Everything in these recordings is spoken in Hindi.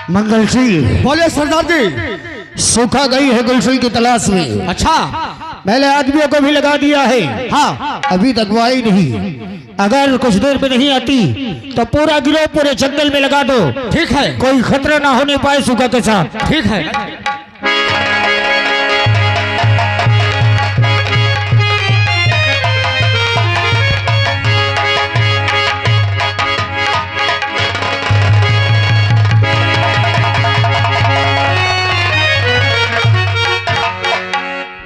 मंगल सिंह। बोले सरदार जी। सूखा गई है गुलशन की तलाश में। अच्छा, मैंने आदमियों को भी लगा दिया है। हाँ, अभी तक वो आई नहीं। अगर कुछ देर में नहीं आती तो पूरा गिरोह पूरे जंगल में लगा दो। ठीक है, कोई खतरा ना होने पाए सूखा के साथ। ठीक है।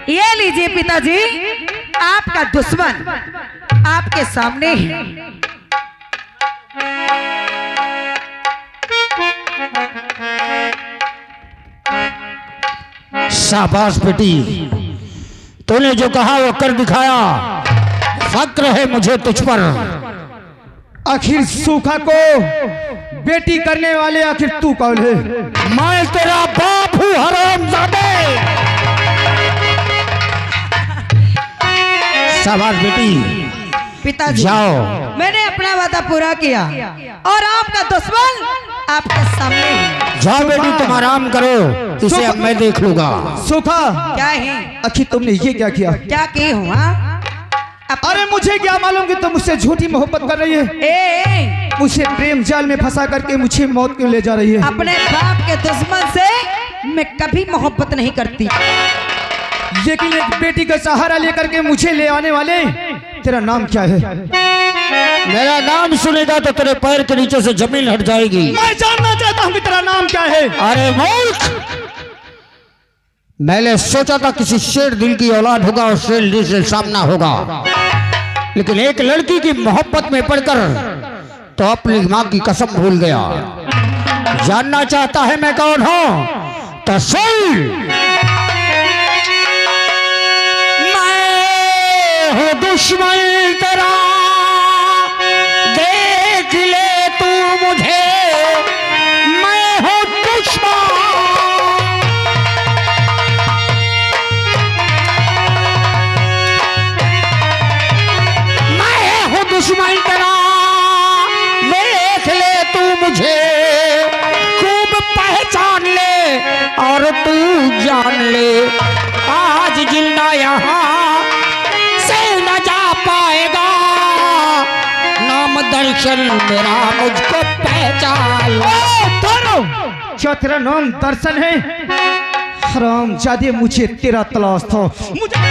ये लीजिए पिताजी, आपका दुश्मन आपके सामने है। शाबाश बेटी, तूने जो कहा वो कर दिखाया। फक्र है मुझे तुझ पर। आखिर सूखा को बेटी करने वाले आखिर तू कौन है? मैं तेरा बाप हूँ हरामजादे। शाबाश बेटी, पिताजी, जाओ। मैंने अपना वादा पूरा किया और आपका दुश्मन आपके सामने है। जाओ बेटी, तुम आराम करो, इसे अब मैं देख लूंगा। सूखा, क्या है? आखिर तुमने ये क्या किया? क्या की हुआ? अरे मुझे क्या मालूम कि तुम मुझसे झूठी मोहब्बत कर रही है। ए, मुझे प्रेम जाल में फंसा करके मुझे मौत क्यों ले जा रही है? अपने बाप के दुश्मन से मैं कभी मोहब्बत नहीं करती। लेकिन एक बेटी का सहारा लेकर के मुझे ले आने वाले, तेरा नाम क्या है? मेरा नाम सुनेगा तो तेरे पैर के नीचे से जमीन हट जाएगी। मैं जानना चाहता हूँ कि तेरा नाम क्या है? अरे मूर्ख, मैंने सोचा था किसी शेर दिल की औलाद होगा और शेर दिल से सामना होगा, लेकिन एक लड़की की मोहब्बत में पड़कर तो अपनी माँ की कसम भूल गया। जानना चाहता है मैं कौन हूँ तो सुन। मैं हूँ दुश्मन तेरा, देख ले तू मुझे। मैं हूँ दुश्मन, दुश्मन तेरा, देख ले तू मुझे। खूब पहचान ले और तू जान ले, आज जिंदा यहाँ से न जा पाएगा। नाम दर्शन मेरा, मुझको पहचान ले। क्या तेरा नाम दर्शन है? हरामजादे, मुझे तेरा तलाश था। मुझे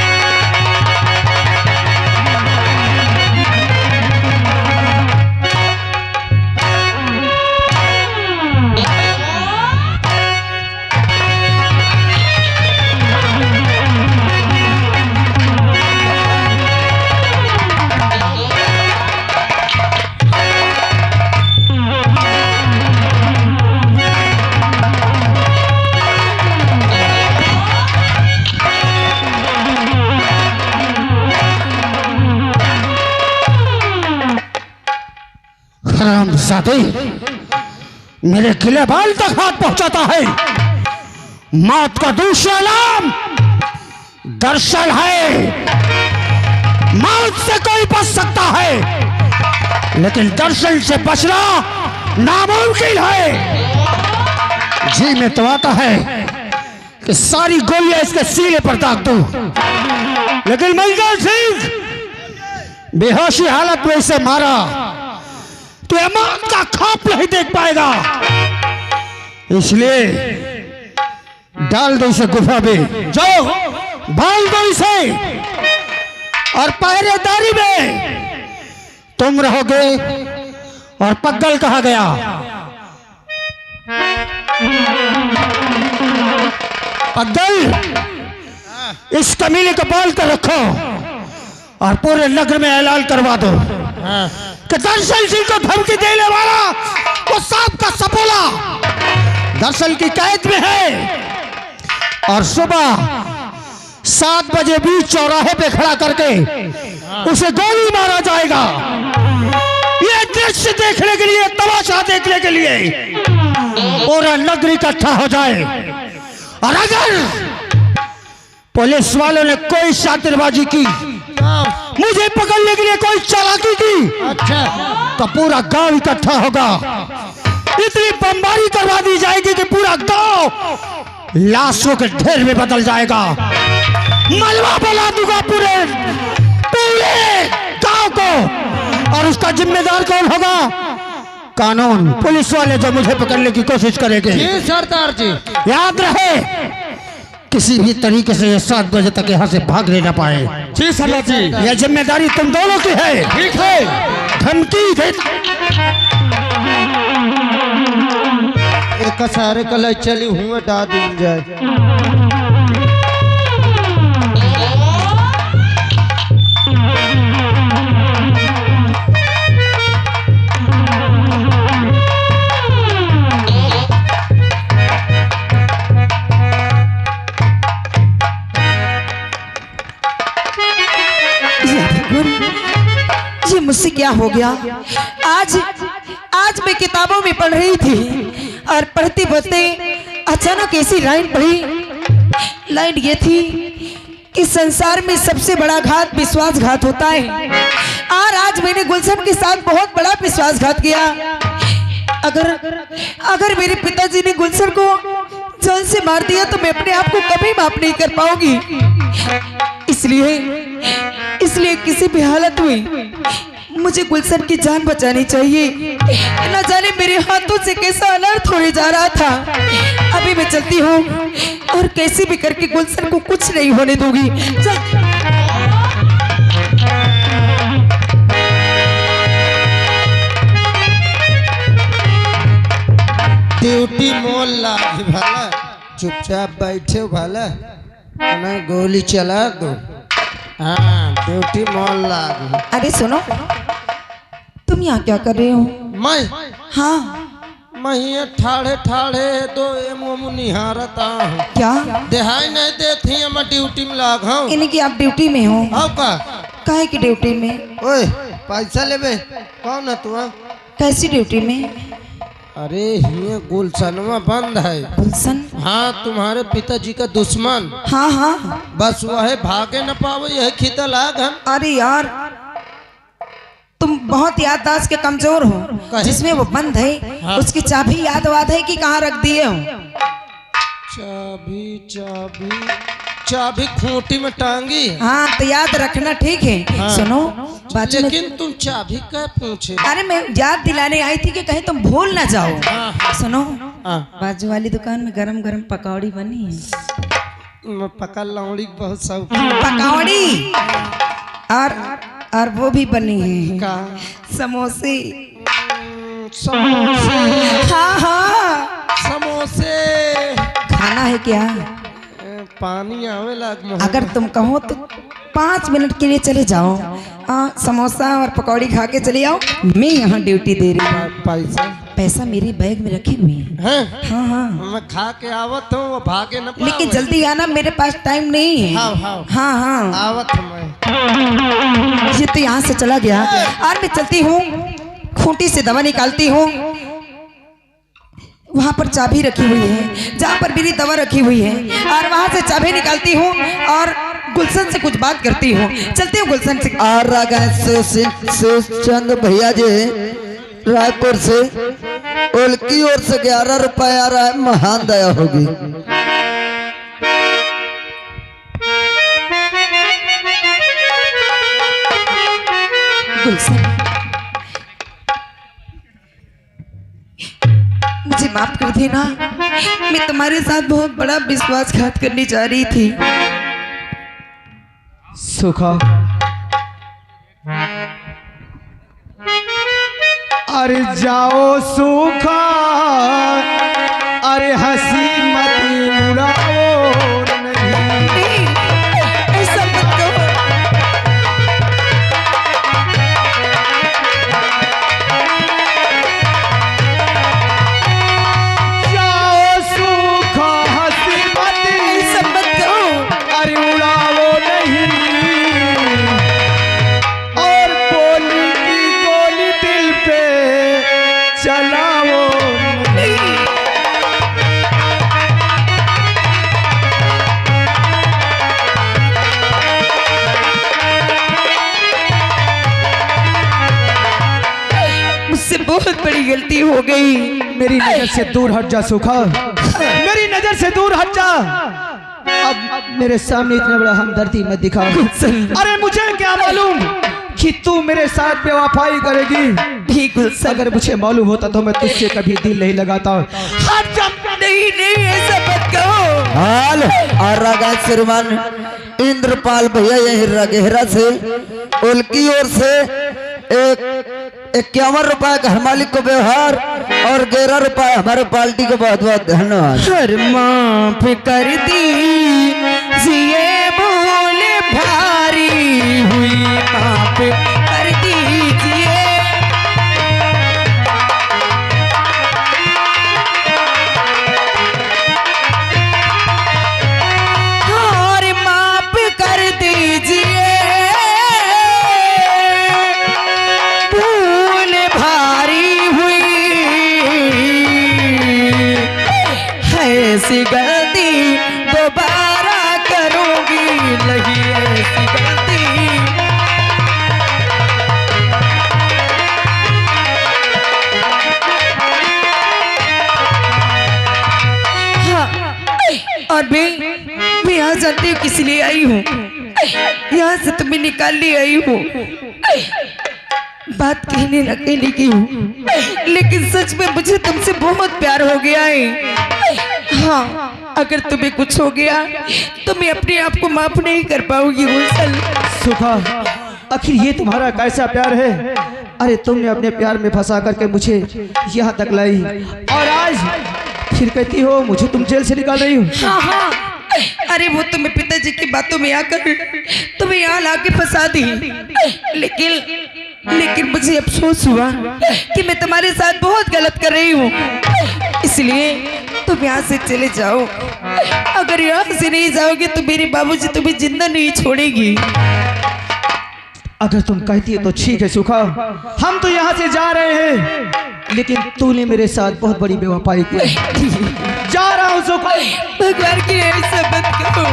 हरामजादे, मेरे किले बाल तक हाथ पहुंचाता है। मौत का दूसरा नाम दर्शन है। मौत से कोई बच सकता है, लेकिन दर्शन से बचना नामुमकिन है। जी में तो आता है कि सारी गोलियां इसके सीने पर दाग दूं, लेकिन मंगल सिंह बेहोशी हालत में इसे मारा तो मौत का खौफ नहीं देख पाएगा, इसलिए डाल दो इसे गुफा में। जाओ, बांध दो इसे और पहरेदारी में तुम रहोगे। और पग्गल कहा गया? पग्गल, इस कमीने को बाल कर रखो और पूरे नगर में ऐलान करवा दो कि दर्शन सिंह को धमकी देने वाला वो सांप का सपोला दर्शन की कैद में है, और सुबह 7 बजे बीच चौराहे पे खड़ा करके उसे गोली मारा जाएगा। ये दृश्य देखने के लिए, तमाशा देखने के लिए पूरा नगर इकट्ठा हो जाए। और अगर पुलिस वालों ने कोई शातिरबाजी की, मुझे पकड़ने के लिए कोई चालाकी की, तो पूरा गांव इकट्ठा होगा इतनी बमबारी करवा दी जाएगी कि पूरा गांव लाशों के ढेर में बदल जाएगा। मलबा फैला दूंगा पूरे पूरे गांव को। और उसका जिम्मेदार कौन होगा? कानून, पुलिस वाले जो मुझे पकड़ने की कोशिश करेंगे। जी सरदार जी। याद रहे, किसी भी तरीके से ये 7 बजे तक यहाँ से भागने न पाए। जी सरदार जी। यह जिम्मेदारी तुम दोनों की है। ठीक है। धमकी दे। एक सारे कल चली हुए दादी जाए। ये मुझसे क्या हो गया? आज आज मैं किताबों में पढ़ रही थी और पढ़ते पढ़ते अचानक ऐसी लाइन पढ़ी। लाइन ये थी कि संसार में सबसे बड़ा घात विश्वासघात होता है। और आज मैंने गुलशन के साथ बहुत बड़ा विश्वासघात किया। अगर मेरे पिताजी ने गुलशन को जान से मार दिया तो मैं अपने आप को कभी माफ नहीं कर पाऊंगी। इसलिए किसी भी हालत में मुझे गुलशन की जान बचानी चाहिए। न जाने मेरे हाथों से कैसा अनर्थ होने जा रहा था। अभी मैं चलती हूँ और कैसे भी करके गुलशन को कुछ नहीं होने दूंगी। ड्यूटी मोल लाग भाला, चुपचाप बैठे भाला, ना गोली चला दो। हाँ, ड्यूटी मोल लाग। अरे सुनो, तुम यहाँ क्या कर रहे हो? मैं हाँ, ये ठाड़े ठाड़े तो मुँह निहारता हूँ। क्या दिहाई नहीं देती, मैं ड्यूटी में लाग हूँ। यानी कि आप ड्यूटी में हो? हाँ का? काहे की ड्यूटी में? ओए पैसा लेबे? कौन है तू? कैसी ड्यूटी में? अरे ये गुलशनवा बंद है। गुलशन? हाँ, तुम्हारे पिताजी का दुश्मन। हाँ हाँ, बस वह भागे न पावे, यह खिता लाग हम। अरे यार, तुम बहुत याददाश्त के कमजोर हो। जिसमें वो बंद है, हाँ। उसकी चाबी याद वाद है कि कहाँ रख दिए हो? चाबी चाबी चाबी खूंटी में टांगी। हाँ तो याद रखना, ठीक है? हाँ। सुनो, बाजू में। लेकिन तुम चाबी क्या पूछे? अरे मैं याद दिलाने आई थी कि कहीं तुम भूल ना जाओ। हाँ। सुनो, हाँ। बाजू वाली दुकान में गरम गरम पकौड़ी बनी है। मैं पका लौड़ी बहुत शौक। पकौड़ी और वो भी बनी है का? समोसे। समोसे। हाँ हाँ, समोसे खाना है क्या? पानी आवे लाग। अगर तुम कहो तो 5 मिनट के लिए चले जाओ। समोसा और पकौड़ी खा के चले आओ। मैं यहाँ ड्यूटी दे रही हूँ। पैसा मेरे बैग में रखे हुए हैं। हाँ हाँ, मैं खा के आवत हूँ, वो भागे न पावे। लेकिन जल्दी आना, मेरे पास टाइम नहीं है। हाँ हाँ, आवत हूँ मैं। ये तो यहाँ से चला गया और मैं चलती हूँ, खूंटी से दवा निकालती हूँ। वहाँ पर चाबी रखी हुई है जहाँ पर मेरी दवा रखी हुई है, और वहाँ से चाबी निकालती हूँ और गुलशन से कुछ बात करती हूँ। चलती हूँ गुलशन से। आ रहा चंद भैया जी रायपुर से, उनकी ओर से 11 रुपए आ रहा है। महान दया होगी। गुलशन, मुझे माफ कर देना, मैं तुम्हारे साथ बहुत बड़ा विश्वासघात करने जा रही थी। सुखा, अरे जाओ सुखा, अरे हंसी मत उड़ाओ नहीं। ऐसा मत कहो। जाओ सुखा, हंसी मत, ऐसा मत कहो। अरे उड़ाओ नहीं। और बोली की गोली दिल पे चलाओ नहीं। मुझसे बहुत बड़ी गलती हो गई। मेरी नजर से दूर हट जा सुखा, मेरी नजर से दूर हट जा। अब मेरे सामने इतना बड़ा हमदर्दी मत दिखा। अरे मुझे क्या मालूम कि तू मेरे साथ बेवफाई करेगी। ठीक गुलशन, अगर मुझे मालूम होता तो मैं तुझसे कभी दिल नहीं लगाता। हट जा। नहीं नहीं ऐसा मत कहो। हाल और रागा श्रीमान इंद्रपाल भैया यही रगेहरा से उनकी ओर से एक 51 रुपए घर मालिक को व्यवहार और 11 रुपए हमारे पार्टी को बहुत बहुत धन्यवाद। सर माफ कर दी ये भूल भारी हुई, माफ कर दीजिए। और माफ कर दीजिए, भूल भारी हुई है, ऐसी गलती दोबारा करूंगी नहीं, ऐसी गलती। हाँ, और मैं यहाँ जानती हूँ किस लिए आई हूँ। यहाँ से तुम्हें निकाल ले आई हूँ। बात कहने न कहने की हूँ, लेकिन सच में मुझे तुमसे बहुत प्यार हो गया है। हाँ, अगर तुम्हें कुछ हो गया तो मैं अपने आप को माफ नहीं कर पाऊंगी गुलशन। सुखा, आखिर ये तुम्हारा कैसा प्यार है? अरे तुमने अपने प्यार में फंसा करके मुझे यहाँ तक लाई और आज फिर कहती हो मुझे तुम जेल से निकाल रही हो। हाँ हाँ, अरे वो तो मैं पिताजी की बातों में आकर तुम्हें यहाँ लाके फंसा दी, लेकिन मुझे अफसोस हुआ कि मैं तुम्हारे साथ बहुत गलत कर रही हूँ, इसलिए तुम यहाँ से चले जाओ। अगर यहाँ से नहीं जाओगे तो मेरे बाबूजी तुम्हें जिंदा नहीं छोड़ेगी। अगर तुम कहती है तो ठीक है सुखा, हम तो यहाँ से जा रहे हैं, लेकिन तूने मेरे साथ बहुत बड़ी बेवफाई की। जा रहा हूँ सुखा। भगवान की ऐसा मत करो।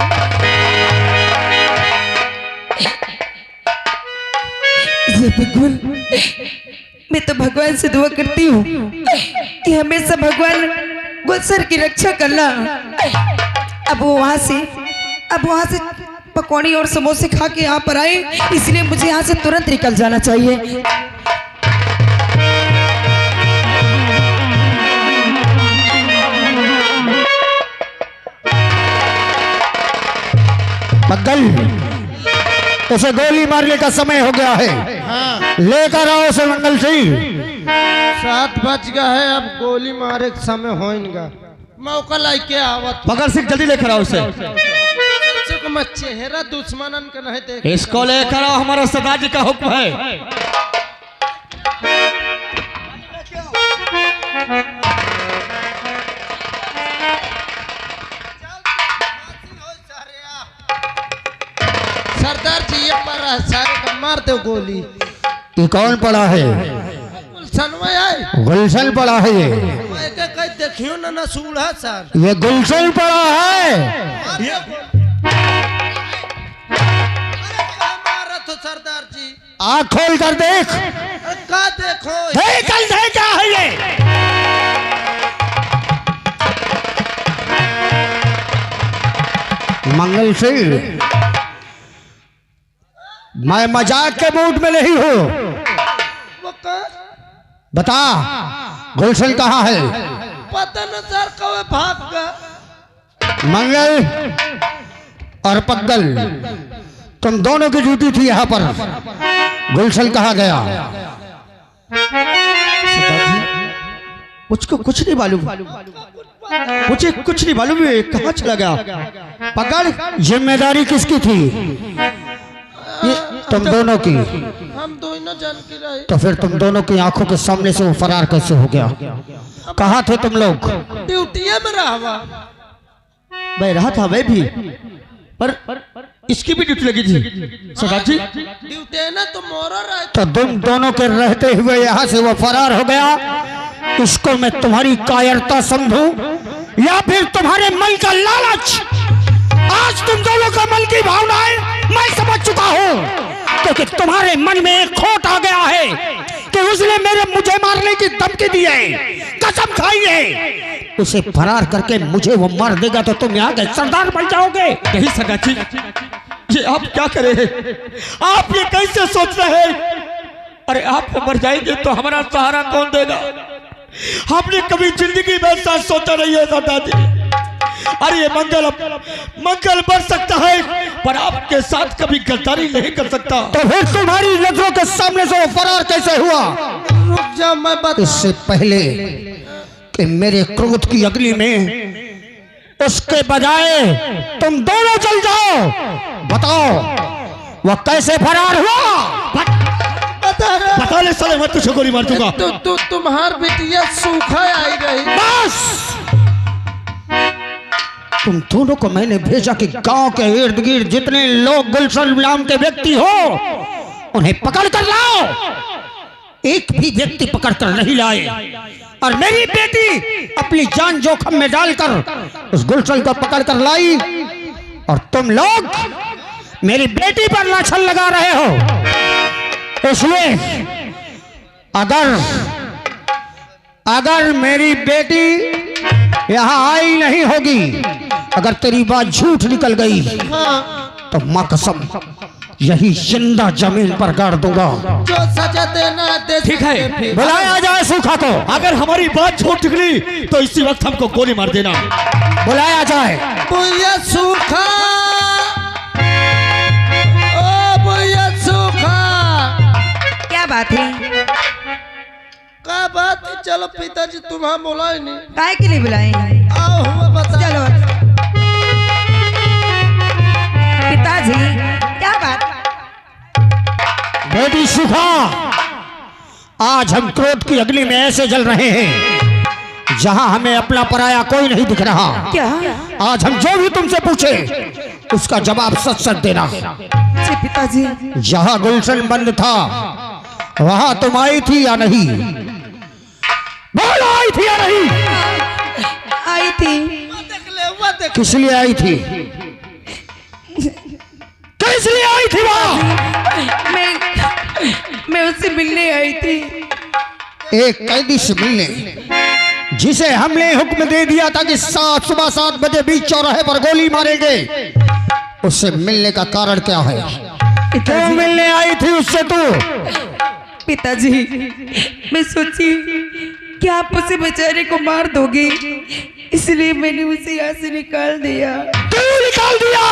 ये भगवान, मैं तो भगवान से दुआ करती हूँ कि हमेशा भगवान गुलशन की रक्षा करना। अब वो वहाँ से पकौड़ी और समोसे खा के यहाँ पर आए, इसलिए मुझे यहाँ से तुरंत निकल जाना चाहिए। पगल, उसे गोली मारने का समय हो गया है। हाँ। लेकर आओ उसे मंगल सिंह। 7 बज गया है, अब गोली मारे के समय होइनगा। मौका लाइके आवत मगर सिंह जल्दी लेकर आओ उसे। मैं चेहरा दुश्मनन का नहीं देख। इसको लेकर आओ, हमारा सरदार जी का हुक्म है। सरदार जी ये मारा सारे का मार दो गोली। ये कौन पड़ा है? गुलशन है, गुलशन पड़ा है। ये मैं के कहीं देखियो ना सूढ़ा सर। ये गुलशन पड़ा है। तो सरदार जी आँख खोल कर देख। का देखो कल है क्या है ये? मंगल सिंह, मैं मजाक के मूड में नहीं हूँ। वो का बता गुलशन कहाँ है? पता न सर कब भाग गया। मंगल और पगल, तुम दोनों की ड्यूटी थी यहाँ पर। गुलशन कहाँ गया? मुझको कुछ नहीं मालूम, मुझे कुछ नहीं मालूम है कहाँ चला गया। पकड़। जिम्मेदारी किसकी थी? ये तुम दोनों की। हम दोनों जान के रहे। तो फिर तुम दोनों की आंखों के सामने से वो फरार कैसे हो गया? कहाँ थे तुम लोग? ड्यूटी में रहा। मैं रहा था, मैं भी, पर इसकी भी ड्यूटी लगी थी सरदार जी। ड्यूटी ना तो मोरा रहे। तो तुम दोनों के रहते हुए यहाँ से वो फरार हो गया। इसको मैं तुम्हारी कायरता समझूं या फिर तुम्हारे मन का लालच? आज तुम दोनों का मन की भावनाएं मैं समझ चुका हूँ, क्योंकि तुम्हारे मन में एक खोट आ गया है। कि उसने मुझे मारने की धमकी दी है, कसम खाई है। उसे फरार करके मुझे वो मार देगा तो तुम यहाँ के सरदार बन जाओगे। नहीं सरदार जी, ये आप क्या करे हैं? आप ये कैसे सोच रहे हैं? अरे आप मर जाएंगे तो हमारा सहारा कौन देगा? आपने कभी जिंदगी में ऐसा सोचा नहीं है सरदार जी। अरे ये मंगल बढ़ सकता है पर आपके साथ कभी गद्दारी नहीं कर सकता। तो फिर तुम्हारी नजरों के सामने से वो फरार कैसे हुआ? रुक जा, मैं बता। इससे पहले कि मेरे क्रोध की अग्नि में उसके बजाय तुम दोनों चल जाओ, बताओ वह कैसे फरार हुआ? बता ले साले, मैं तुझे गोली मार दूंगा। तुम्हार बिटिया सूखा आई रही। बस तुम दोनों को मैंने भेजा कि गांव के इर्द गिर्द जितने लोग गुलशन नाम के व्यक्ति हो उन्हें पकड़ कर लाओ। एक भी व्यक्ति पकड़ कर नहीं लाए और मेरी बेटी अपनी जान जोखिम में डालकर उस गुलशन को पकड़ कर लाई और तुम लोग मेरी बेटी पर लाछन लगा रहे हो। इसलिए अगर मेरी बेटी यहाँ आई नहीं होगी, अगर तेरी बात झूठ निकल गई तो मां कसम यही जिंदा जमीन पर गाड़ दूंगा। जो सजा देना दे। ठीक है, बुलाया जाए सूखा को। अगर हमारी बात झूठ निकली तो इसी वक्त हमको गोली मार देना। बुलाया जाए। भैया सूखा, ओ भैया सूखा। क्या बात है? क्या बात है? चलो पिताजी तुम्हारा बुलाए नहीं। काय के लिए बुलाए? आओ हमें बता। चलो पिताजी, क्या बात? बेटी सूखा, आज हम क्रोध की अग्नि में ऐसे जल रहे हैं जहां हमें अपना पराया कोई नहीं दिख रहा। क्या? आज हम जो भी तुमसे पूछे उसका जवाब सच सच देना। जी पिताजी। जहां गुलशन बंद था वहां तुम आई थी या नहीं? बोलो, आई थी या नहीं? आई थी। किस लिए आई थी? किस लिए आई थी वहां? मैं उससे मिलने आई थी। एक कैदी से मिलने, जिसे हमने हुक्म दे दिया था कि सुबह 7 बजे बीच चौराहे पर गोली मारेंगे, उससे मिलने का कारण क्या है? क्यों मिलने आई थी उससे तू? पिताजी, मैं सोची कि आप उसे बेचारे को मार दोगे, इसलिए मैंने उसे यहाँ से निकाल दिया। क्यों निकाल दिया?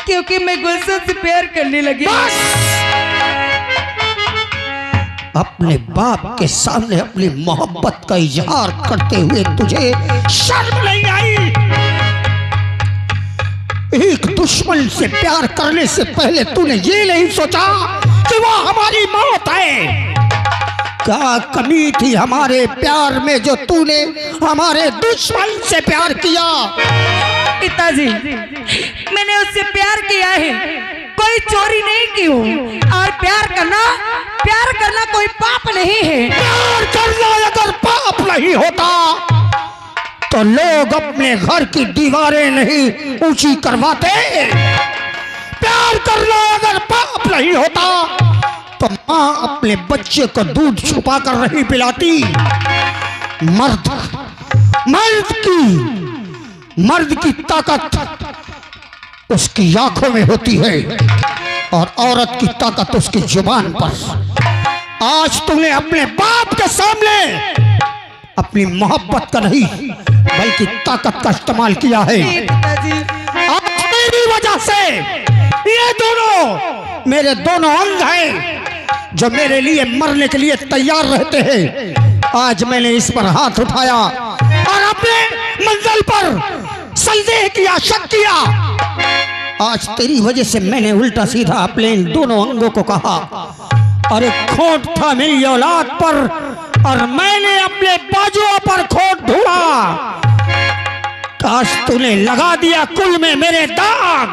क्योंकि मैं गुलशन से प्यार करने लगी। अपने बाप के सामने अपनी मोहब्बत का इजहार करते हुए तुझे शर्म नहीं आई? एक दुश्मन से प्यार करने से पहले तूने ये नहीं सोचा कि वो हमारी मौत है? क्या कमी थी हमारे प्यार में जो तूने हमारे दुश्मन से प्यार किया? पिताजी, मैंने उससे प्यार किया है, कोई चोरी नहीं की हूँ। और प्यार करना कोई पाप नहीं है। प्यार करना अगर पाप नहीं होता तो लोग अपने घर की दीवारें नहीं ऊंची करवाते। प्यार करना अगर पाप नहीं होता तो माँ अपने बच्चे को दूध छुपा कर नहीं पिलाती। मर्द की ताकत उसकी आंखों में होती है और औरत की ताकत उसकी जुबान पर। आज तुमने अपने बाप के सामने अपनी मोहब्बत का नहीं बल्कि ताकत का इस्तेमाल किया है। आज मेरी वजह से ये दोनों मेरे दोनों अंग हैं जो मेरे लिए मरने के लिए तैयार रहते हैं। आज मैंने इस पर हाथ उठाया और अपने मंजिल पर सजदे किया, शक किया। आज तेरी वजह से मैंने उल्टा सीधा अपने इन दोनों अंगों को कहा। अरे खोट था मेरी औलाद पर और मैंने अपने बाजुओं पर खोट ढूंढा। काश तूने लगा दिया कुल में मेरे दाग।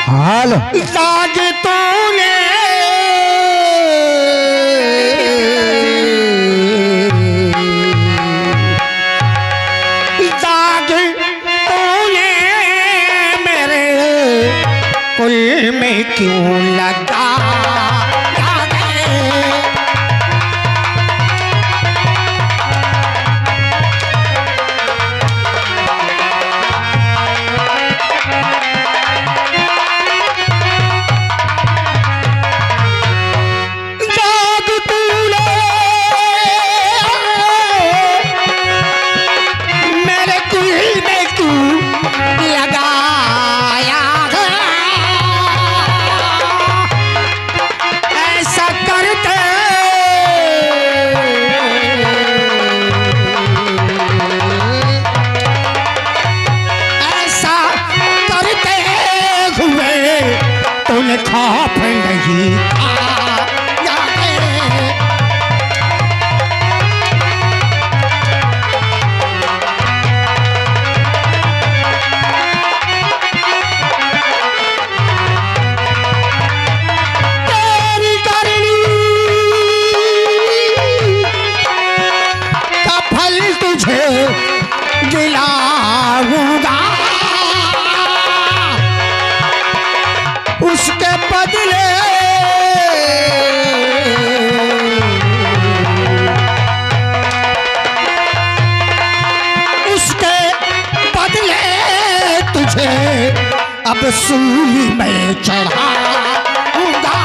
हाल दाग तूने दाग में क्यों लगा गिलाऊंगा उसके बदले तुझे अब सूली में चढ़ाऊंगा।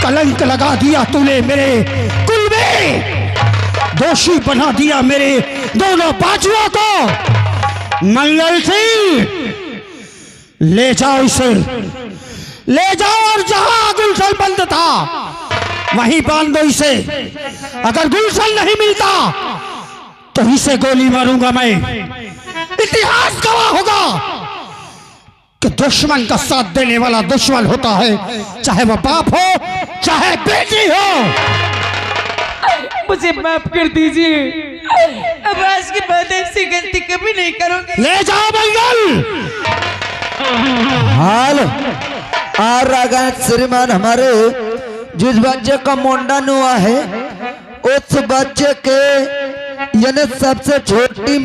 कलंक लगा दिया तूने मेरे कुल में, दोषी बना दिया मेरे दोनों बाजुओं को। मंगल सिंह ले जाओ इसे, ले जाओ और जहां गुलशन बंद था वहीं बांध दो इसे। अगर गुलशन नहीं मिलता तो इसे गोली मारूंगा मैं। इतिहास गवाह होगा कि दुश्मन का साथ देने वाला दुश्मन होता है, चाहे वह बाप हो चाहे बेटी हो। मुझे माफ कर दीजिए, अब आज के बाद ऐसी गलती कभी नहीं करूंगी। ले जाओ मंगल। हाल और रागा श्रीमान हमारे जिस बच्चे का मुंडन हुआ है उस बच्चे के यानी सबसे छोटी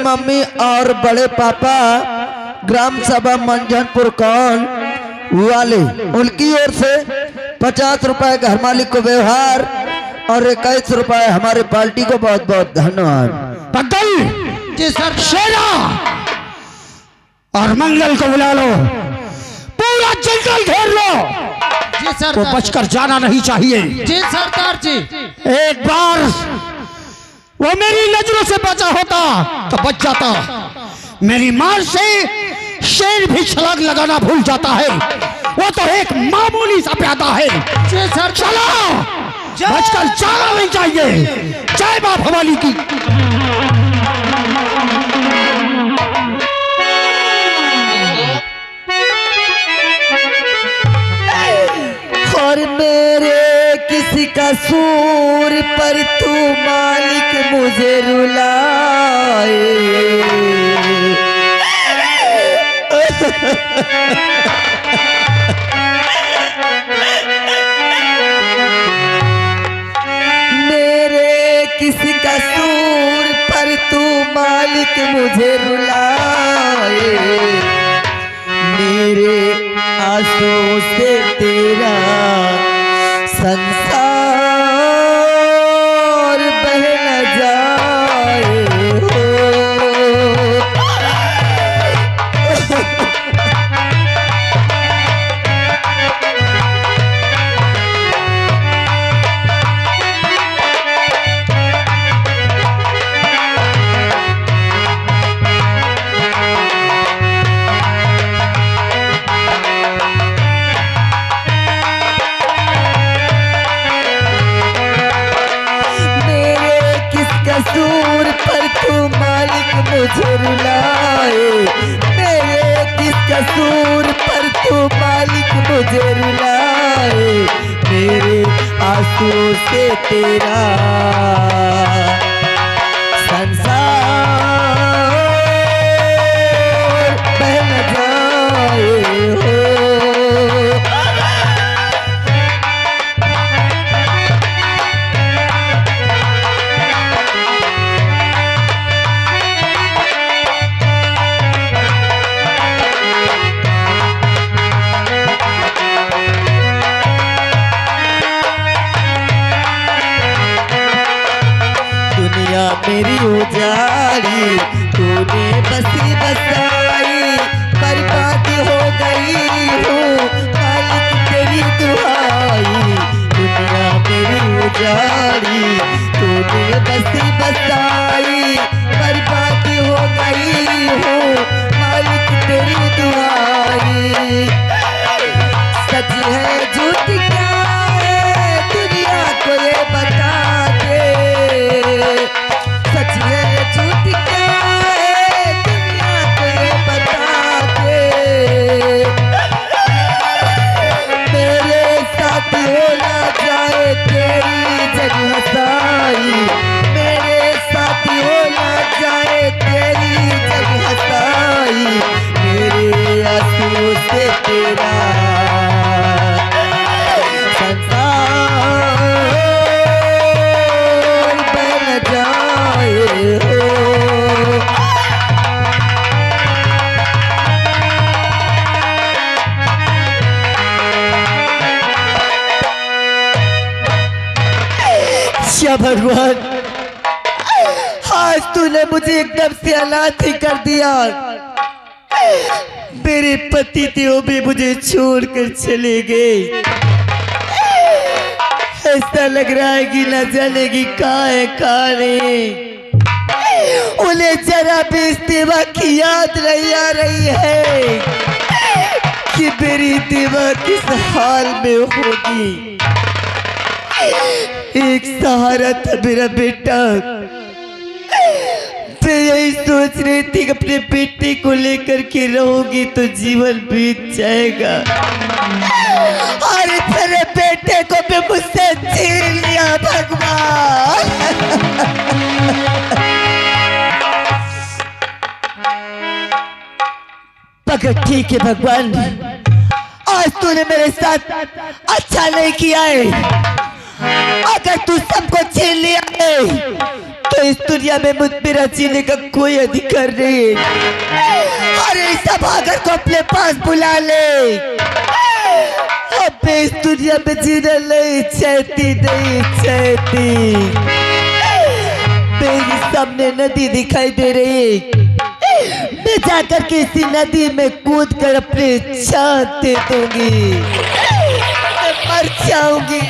मम्मी और बड़े पापा ग्राम सभा मंझनपुर कौन वाले उनकी ओर से 50 रुपए घर मालिक को व्यवहार और 21 रुपए हमारे पार्टी को बहुत बहुत धन्यवाद। पक्कल जी सर। शेरा और मंगल को बुला लो, पूरा जंगल घेर लो। जी सर। वो बचकर जाना नहीं चाहिए। जी सरदार जी। एक बार वो मेरी नजरों से बचा होता तो बच जाता। मेरी मार से शेर भी छलांग लगाना भूल जाता है, वो तो एक मामूली सा प्यादा है। जी सर। चलो, बचकर जाना नहीं चाहिए। जय बाप भवानी की। और मेरे किसी कसूर पर तू मालिक मुझे रुलाए। मेरे किस कसूर पर तू मालिक मुझे रुलाए। मेरे आंसुओं से तेरा संसार बह न जाए हो। कसूर पर तू मालिक मुझे रुलाए। मेरे किस कसूर पर तू मालिक मुझे रुलाए। मेरे आंसू से तेरा संसार बह न जाए हो। मेरी उजाड़ी तूने बसी बसाई। बर्बाद हो गई हूँ मालिक तेरी दुआई। दुनिया मेरी उजाड़ी तूने बसी बसाई। बर्बाद हो गई हूँ मालिक तेरी दुआई। सच है झूठ क्या है दुनिया को ये बता दे। सच है झूठ क्या है दुनिया को ये बता दे। मेरे साथ हो ना जाए तेरी जग हंसाई। मेरे साथ हो ना जाए तेरी जग हंसाई। मेरे आंसुओं से तेरा भगवान आज तूने मुझे एकदम से अनाथ ही कर दिया। मेरे पति देव भी मुझे छोड़कर चले गए। ऐसा लग रहा है कि न जानेगी कहाँ है कहाँ नहीं। उन्हें जरा भी इस देवा की याद नहीं आ रही है कि मेरी देवा किस हाल में होगी। एक सहारा था मेरा बेटा। मैं यही सोच रही थी कि अपने बेटे को लेकर के रहूंगी तो जीवन बीत जाएगा। और तेरे बेटे को भी मुझसे छीन लिया भगवान। मगर ठीक है भगवान, आज तूने मेरे साथ अच्छा नहीं किया है। अगर तू सबको छीन लिया है तो इस दुनिया में मुझ मेरा जीने का कोई अधिकार नहीं है। अरे सब आकर को अपने पास बुला ले। अब मैं इस दुनिया में जीना नहीं चाहती, नहीं चाहती। मेरे सामने नदी दिखाई दे रही है। मैं जाकर के इसी नदी में कूद कर अपने जान दे दूंगी। मैं मर जाऊंगी।